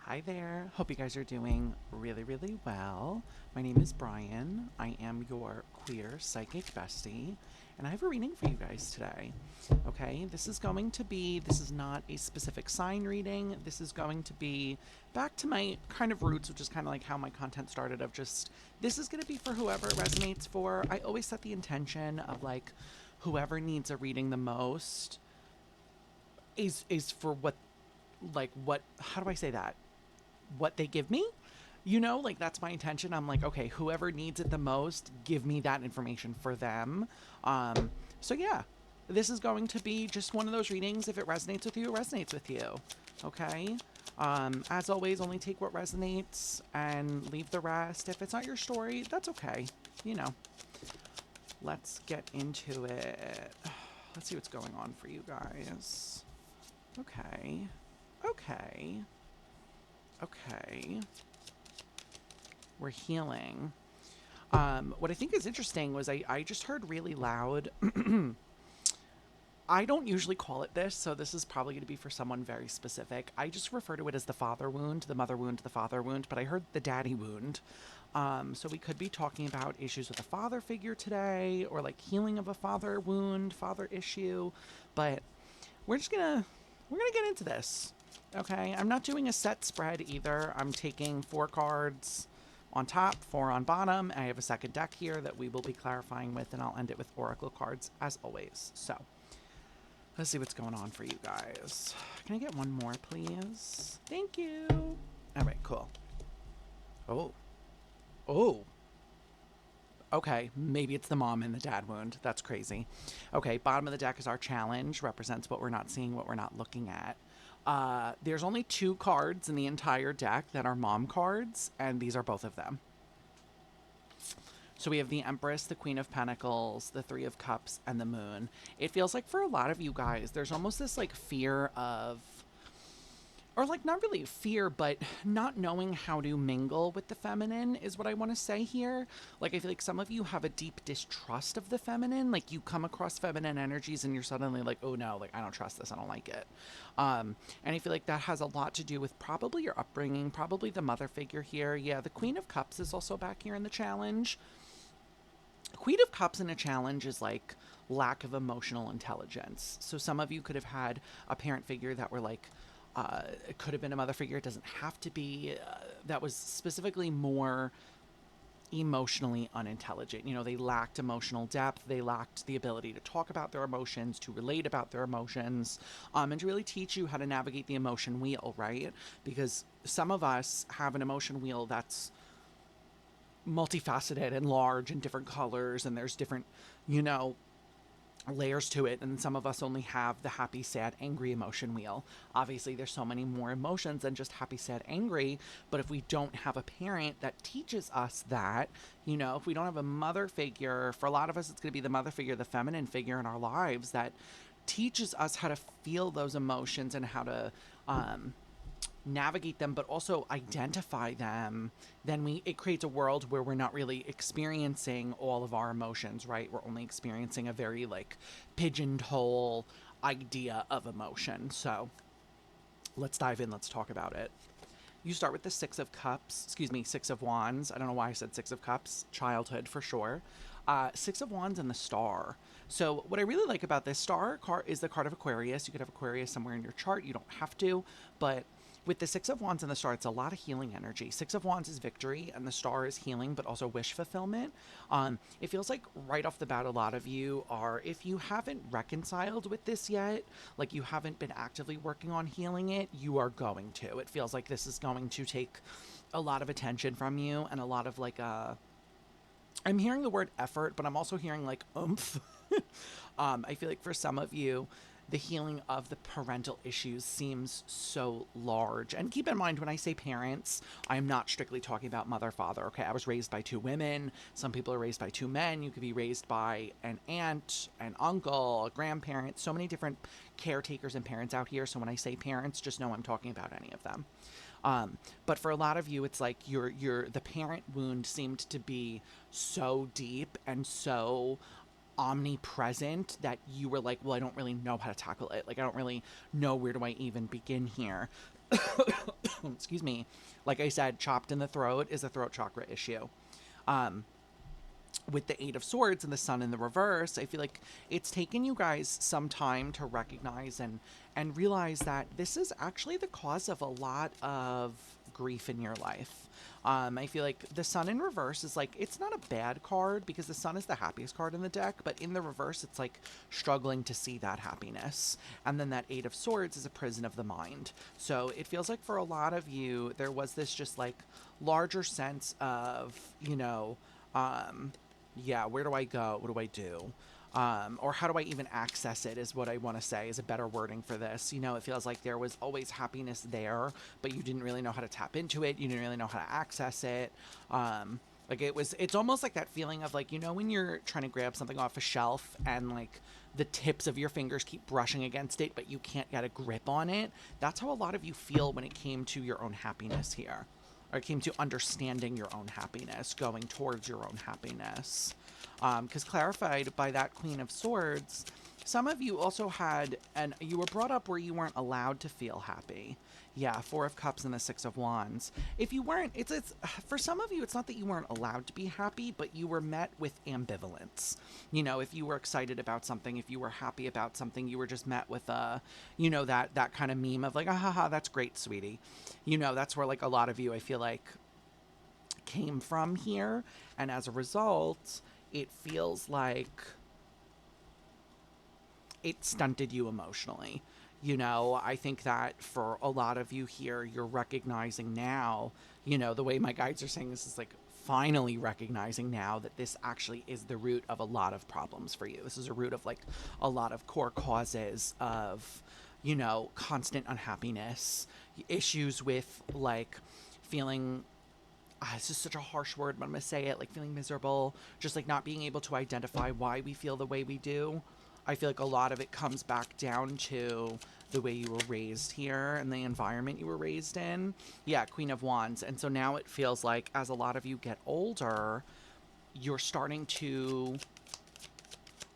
Hi there. Hope you guys are doing really, really well. My name is Brian. I am your queer psychic bestie, and I have a reading for you guys today. Okay, this is not a specific sign reading. This is going to be back to my kind of roots, which is kind of like how my content started of just, this is going to be for whoever it resonates for. I always set the intention of like, whoever needs a reading the most is for what how do I say that? What they give me. Like that's my intention. I'm like, okay, whoever needs it the most, give me that information for them. So yeah, this is going to be just one of those readings. If it resonates with you, it resonates with you. Okay. As always, only take what resonates and leave the rest. If it's not your story, that's okay. You know, let's get into it. Let's see what's going on for you guys. Okay. Okay. Okay. We're healing. What I think is interesting was I just heard really loud. I don't usually call it this, so this is probably going to be for someone very specific. I just refer to it as the father wound, the mother wound, the father wound, but I heard the daddy wound. So we could be talking about issues with a father figure today, or like healing of a father wound, father issue. But we're just gonna we're gonna get into this. Okay, I'm not doing a set spread either. I'm taking 4 cards on top, 4 on bottom. I have a second deck here that we will be clarifying with, and I'll end it with oracle cards as always. So let's see what's going on for you guys. Can I get one more, please? Thank you. All right, cool. Oh, oh. Okay, maybe it's the mom and the dad wound. That's crazy. Okay, bottom of the deck is our challenge, represents what we're not seeing, what we're not looking at. There's only 2 cards in the entire deck that are mom cards, and these are both of them. So we have the Empress, the Queen of Pentacles, the Three of Cups, and the Moon. It feels like for a lot of you guys, there's almost this like fear of, or like not really fear, but not knowing how to mingle with the feminine is what I want to say here. Like I feel like some of you have a deep distrust of the feminine. Like you come across feminine energies and you're suddenly like, oh no, like I don't trust this, I don't like it. And I feel like that has a lot to do with probably your upbringing, probably the mother figure here. Yeah, the Queen of Cups is also back here in the challenge. Queen of Cups in a challenge is like lack of emotional intelligence. So some of you could have had a parent figure that were like, it could have been a mother figure. It doesn't have to be. That was specifically more emotionally unintelligent. You know, they lacked emotional depth. They lacked the ability to talk about their emotions, to relate about their emotions, and to really teach you how to navigate the emotion wheel, right? Because some of us have an emotion wheel that's multifaceted and large and different colors, and there's different, you know, layers to it, and some of us only have the happy, sad, angry emotion wheel. Obviously there's so many more emotions than just happy, sad, angry, but if we don't have a parent that teaches us that, you know, if we don't have a mother figure, for a lot of us it's going to be the mother figure, the feminine figure in our lives that teaches us how to feel those emotions and how to navigate them, but also identify them, then it creates a world where we're not really experiencing all of our emotions, right? We're only experiencing a very like pigeonhole idea of emotion. So let's dive in, let's talk about it. You start with the Six of Wands. I don't know why I said Six of Cups. Childhood for sure. Six of Wands and the Star. So what I really like about this Star card is the card of Aquarius. You could have Aquarius somewhere in your chart. You don't have to, but with the Six of Wands and the Star, it's a lot of healing energy. Six of Wands is victory, and the Star is healing, but also wish fulfillment. It feels like right off the bat, a lot of you are, if you haven't reconciled with this yet, like you haven't been actively working on healing it, you are going to. It feels like this is going to take a lot of attention from you and a lot of like I'm hearing the word effort, but I'm also hearing like oomph. I feel like for some of you, the healing of the parental issues seems so large. And keep in mind, when I say parents, I'm not strictly talking about mother, father. Okay, I was raised by 2 women. Some people are raised by 2 men. You could be raised by an aunt, an uncle, a grandparent, so many different caretakers and parents out here. So when I say parents, just know I'm talking about any of them. But for a lot of you, it's like the parent wound seemed to be so deep and so omnipresent that you were like, well, I don't really know how to tackle it. Like, I don't really know where do I even begin here. excuse me, like I said, chopped in the throat is a throat chakra issue. Um, with the Eight of Swords and the Sun in the reverse, I feel like it's taken you guys some time to recognize and realize that this is actually the cause of a lot of grief in your life. I feel like the Sun in reverse is like, it's not a bad card because the Sun is the happiest card in the deck, but in the reverse, it's like struggling to see that happiness. And then that Eight of Swords is a prison of the mind. So it feels like for a lot of you, there was this just like larger sense of, yeah, where do I go? What do I do? Or how do I even access it is what I want to say is a better wording for this. It feels like there was always happiness there, but you didn't really know how to tap into it. You didn't really know how to access it. Like it's almost like that feeling of like, when you're trying to grab something off a shelf and like the tips of your fingers keep brushing against it, but you can't get a grip on it. That's how a lot of you feel when it came to your own happiness here. Or it came to understanding your own happiness, going towards your own happiness. Because clarified by that Queen of Swords, some of you also had, and you were brought up where you weren't allowed to feel happy. Yeah, Four of Cups and the Six of Wands. If you weren't, it's for some of you, it's not that you weren't allowed to be happy, but you were met with ambivalence. If you were excited about something, if you were happy about something, you were just met with that kind of meme of like, ah, ha, ha, that's great, sweetie. That's where like a lot of you, I feel like, came from here. And as a result, it feels like it stunted you emotionally. I think that for a lot of you here, you're recognizing now, the way my guides are saying this is like finally recognizing now that this actually is the root of a lot of problems for you. This is a root of like a lot of core causes of, constant unhappiness, issues with like feeling, this is such a harsh word, but I'm going to say it, like feeling miserable, just like not being able to identify why we feel the way we do. I feel like a lot of it comes back down to the way you were raised here and the environment you were raised in. Yeah, Queen of Wands. And so now it feels like as a lot of you get older, you're starting to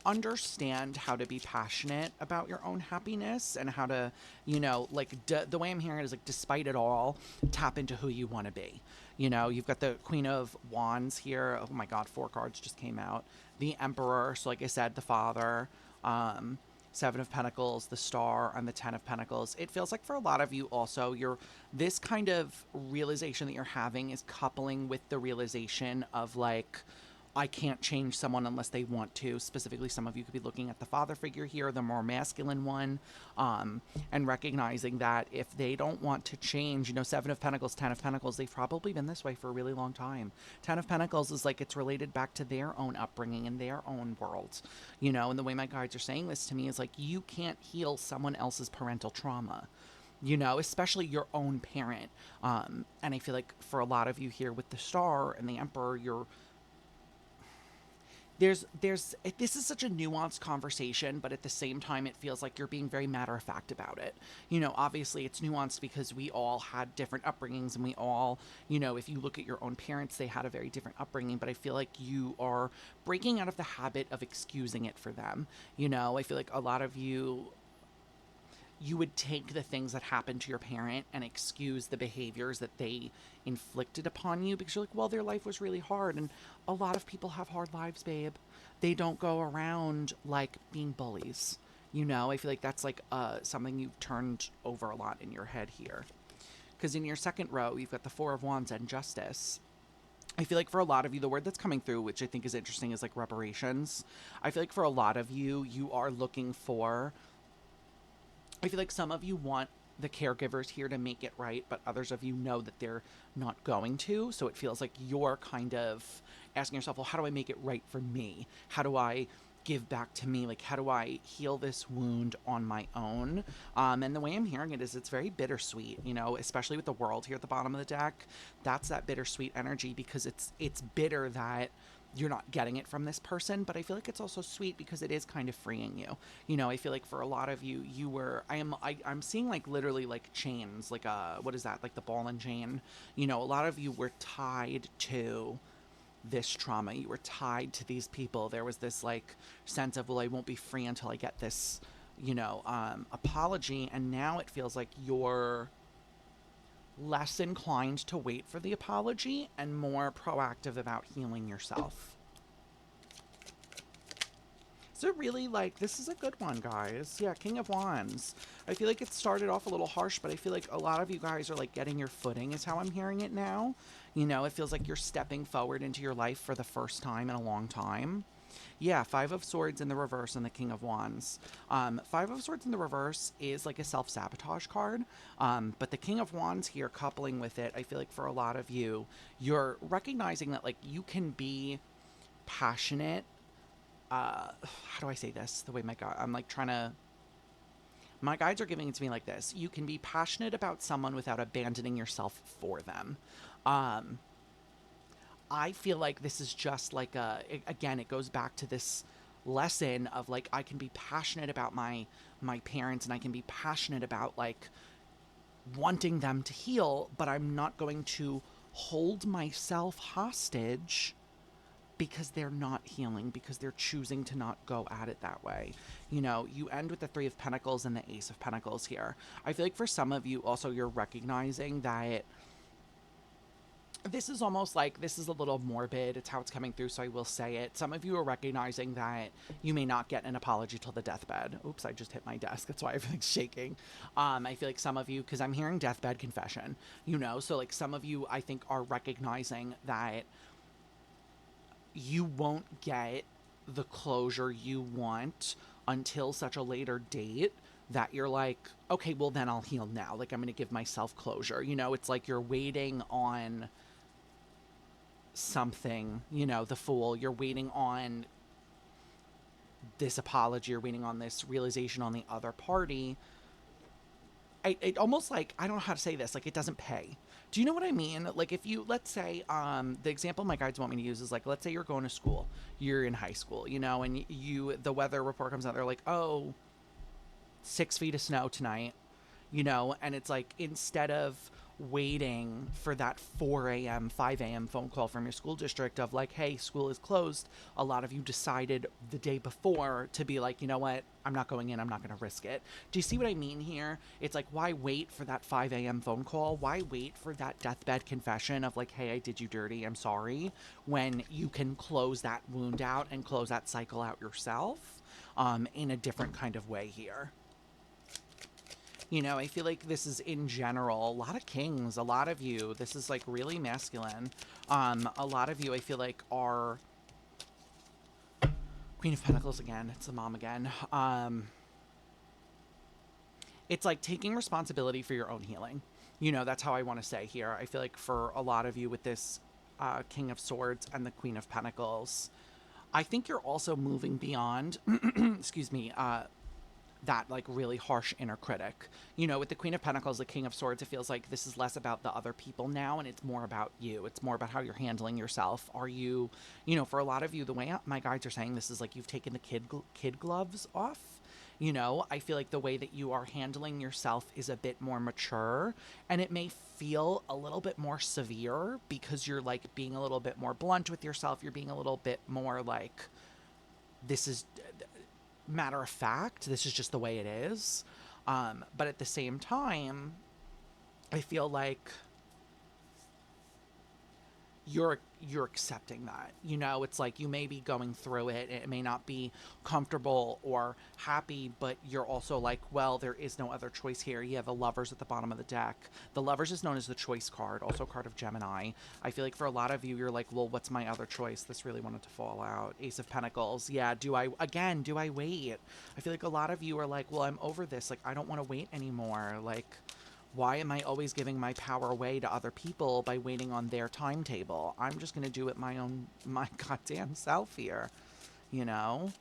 understand how to be passionate about your own happiness and how to, the way I'm hearing it is like, despite it all, tap into who you want to be. You've got the Queen of Wands here. Oh my God, 4 cards just came out. The Emperor. So like I said, the Father, Seven of Pentacles, the Star, and the 10 of Pentacles. It feels like for a lot of you also, this kind of realization that you're having is coupling with the realization of like, I can't change someone unless they want to. Specifically, some of you could be looking at the father figure here, the more masculine one, and recognizing that if they don't want to change, 7 of Pentacles, 10 of Pentacles, they've probably been this way for a really long time. 10 of Pentacles is like it's related back to their own upbringing and their own world, and the way my guides are saying this to me is like, you can't heal someone else's parental trauma. Especially your own parent. And I feel like for a lot of you here with the Star and the Emperor, this is such a nuanced conversation, but at the same time, it feels like you're being very matter of fact about it. Obviously it's nuanced because we all had different upbringings and we all, if you look at your own parents, they had a very different upbringing, but I feel like you are breaking out of the habit of excusing it for them. I feel like a lot of you would take the things that happened to your parent and excuse the behaviors that they inflicted upon you because you're like, well, their life was really hard. And a lot of people have hard lives, babe. They don't go around like being bullies. I feel like that's like something you've turned over a lot in your head here. Because in your second row, you've got the Four of Wands and Justice. I feel like for a lot of you, the word that's coming through, which I think is interesting, is like reparations. I feel like for a lot of you, you are looking for, I feel like some of you want the caregivers here to make it right, but others of you know that they're not going to. So it feels like you're kind of asking yourself, well, how do I make it right for me? How do I give back to me? Like, how do I heal this wound on my own? And the way I'm hearing it is it's very bittersweet, especially with the World here at the bottom of the deck. That's that bittersweet energy because it's bitter that you're not getting it from this person, but I feel like it's also sweet because it is kind of freeing you. I feel like for a lot of you, I'm seeing like literally like chains, like what is that? Like the ball and chain. A lot of you were tied to this trauma. You were tied to these people. There was this like sense of, well, I won't be free until I get this, apology. And now it feels like you're less inclined to wait for the apology and more proactive about healing yourself. So really, like, this is a good one, guys. Yeah, King of Wands. I feel like it started off a little harsh, but I feel like a lot of you guys are, like, getting your footing is how I'm hearing it now. You know, it feels like you're stepping forward into your life for the first time in a long time. Yeah, Five of Swords in the reverse and the King of Wands. Five of Swords in the reverse is like a self-sabotage card. But the King of Wands here coupling with it, I feel like for a lot of you, you're recognizing that, like, you can be passionate. How do I say this? The way I'm like trying to. My guides are giving it to me like this. You can be passionate about someone without abandoning yourself for them. Um, I feel like this is just like again, it goes back to this lesson of like I can be passionate about my parents and I can be passionate about like wanting them to heal, but I'm not going to hold myself hostage because they're not healing, because they're choosing to not go at it that way. You know, you end with the Three of Pentacles and the Ace of Pentacles here. I feel like for some of you also you're recognizing that this is almost like, this is a little morbid. It's how it's coming through, so I will say it. Some of you are recognizing that you may not get an apology till the deathbed. Oops, I just hit my desk. That's why everything's shaking. I feel like some of you, because I'm hearing deathbed confession, you know, so like some of you, I think, are recognizing that you won't get the closure you want until such a later date that you're like, okay, well then I'll heal now. Like I'm going to give myself closure. You know, it's like you're waiting on something, you know, the Fool. You're waiting on this apology. You're waiting on this realization on the other party. It almost like, I don't know how to say this, like it doesn't pay. Do you know what I mean? Like if you, let's say, the example my guides want me to use is like, let's say you're going to school, you're in high school, you know, and the weather report comes out, they're like, oh, 6 feet of snow tonight, you know, and it's like, instead of waiting for that 4 a.m., 5 a.m. phone call from your school district of like, hey, school is closed, a lot of you decided the day before to be like, you know what, I'm not going in, I'm not going to risk it. Do you see what I mean here? It's like, why wait for that 5 a.m. phone call? Why wait for that deathbed confession of like, hey, I did you dirty, I'm sorry, when you can close that wound out and close that cycle out yourself in a different kind of way here? You know, I feel like this is in general, a lot of kings, a lot of you, this is like really masculine. A lot of you, I feel like, are Queen of Pentacles again. It's the mom again. It's like taking responsibility for your own healing. You know, that's how I want to say here. I feel like for a lot of you with this King of Swords and the Queen of Pentacles, I think you're also moving beyond, excuse me, that like really harsh inner critic. You know, with the Queen of Pentacles, the King of Swords, it feels like this is less about the other people now and it's more about you. It's more about how you're handling yourself. Are you, you know, for a lot of you, the way my guides are saying this is like you've taken the kid gloves off. You know, I feel like the way that you are handling yourself is a bit more mature and it may feel a little bit more severe because you're like being a little bit more blunt with yourself. You're being a little bit more like, this is matter of fact, this is just the way it is. But at the same time, I feel like you're accepting that. You know, it's like you may be going through it, it may not be comfortable or happy, but you're also like, well, there is no other choice here. You have the Lovers at the bottom of the deck. The Lovers is known as the choice card, also a card of Gemini. I feel like for a lot of you, you're like, well, what's my other choice? This really wanted to fall out. Ace of Pentacles. Yeah, do I wait? I feel like a lot of you are like, well, I'm over this, like I don't want to wait anymore. Like, why am I always giving my power away to other people by waiting on their timetable? I'm just going to do it my goddamn self here, you know?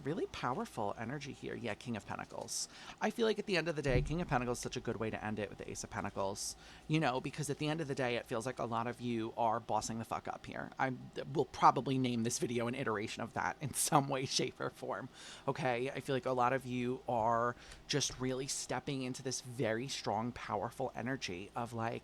Really powerful energy here. Yeah, King of Pentacles. I feel like at the end of the day, King of Pentacles is such a good way to end it with the Ace of Pentacles, you know, because at the end of the day, it feels like a lot of you are bossing the fuck up here. I will probably name this video an iteration of that in some way, shape, or form. Okay, I feel like a lot of you are just really stepping into this very strong, powerful energy of like,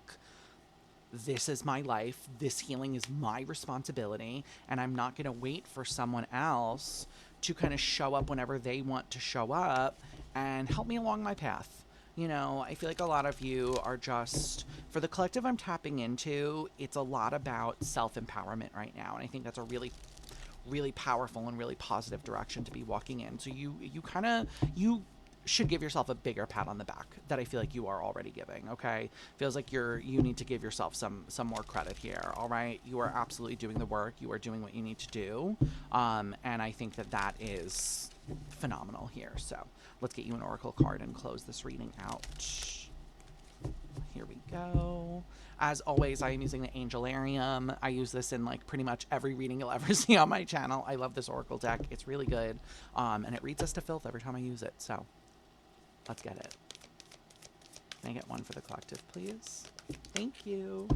this is my life, this healing is my responsibility, and I'm not going to wait for someone else to kind of show up whenever they want to show up and help me along my path. You know, I feel like a lot of you are just, for the collective I'm tapping into, it's a lot about self empowerment right now. And I think that's a really, really powerful and really positive direction to be walking in. So you should give yourself a bigger pat on the back that I feel like you are already giving. Okay, feels like you need to give yourself some more credit here. All right, you are absolutely doing the work. You are doing what you need to do, and I think that is phenomenal here. So let's get you an oracle card and close this reading out. Here we go. As always, I am using the Angelarium. I use this in like pretty much every reading you'll ever see on my channel. I love this oracle deck. It's really good, and it reads us to filth every time I use it. So let's get it. Can I get one for the collective, please? Thank you.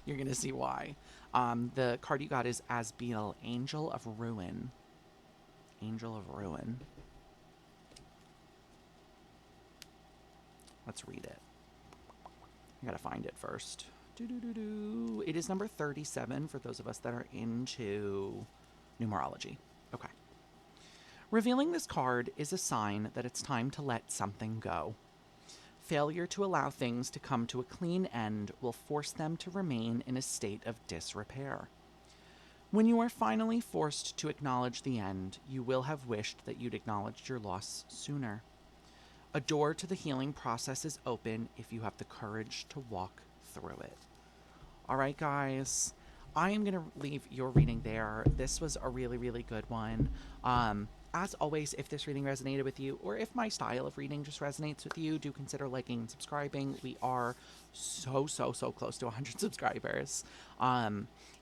You're gonna see why. The card you got is Asbiel, Angel of Ruin. Angel of Ruin. Let's read it. I gotta find it first. It is number 37 for those of us that are into numerology. Okay. Revealing this card is a sign that it's time to let something go. Failure to allow things to come to a clean end will force them to remain in a state of disrepair. When you are finally forced to acknowledge the end, you will have wished that you'd acknowledged your loss sooner. A door to the healing process is open if you have the courage to walk through it. All right, guys. I am going to leave your reading there. This was a really, really good one. As always, if this reading resonated with you, or if my style of reading just resonates with you, do consider liking and subscribing. We are so close to 100 subscribers.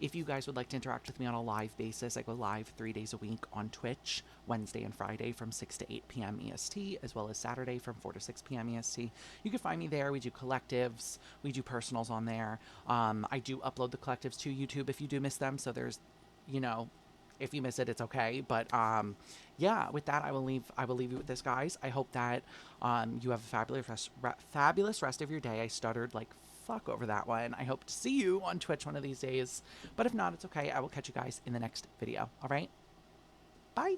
If you guys would like to interact with me on a live basis, I go live 3 days a week on Twitch, Wednesday and Friday from 6 to 8 p.m. EST, as well as Saturday from 4 to 6 p.m. EST. You can find me there. We do collectives. We do personals on there. I do upload the collectives to YouTube if you do miss them. So there's, you know, if you miss it, it's okay. But yeah, with that, I will leave you with this, guys. I hope that you have a fabulous rest of your day. I stuttered like fuck over that one. I hope to see you on Twitch one of these days. But if not, it's okay. I will catch you guys in the next video. All right? Bye.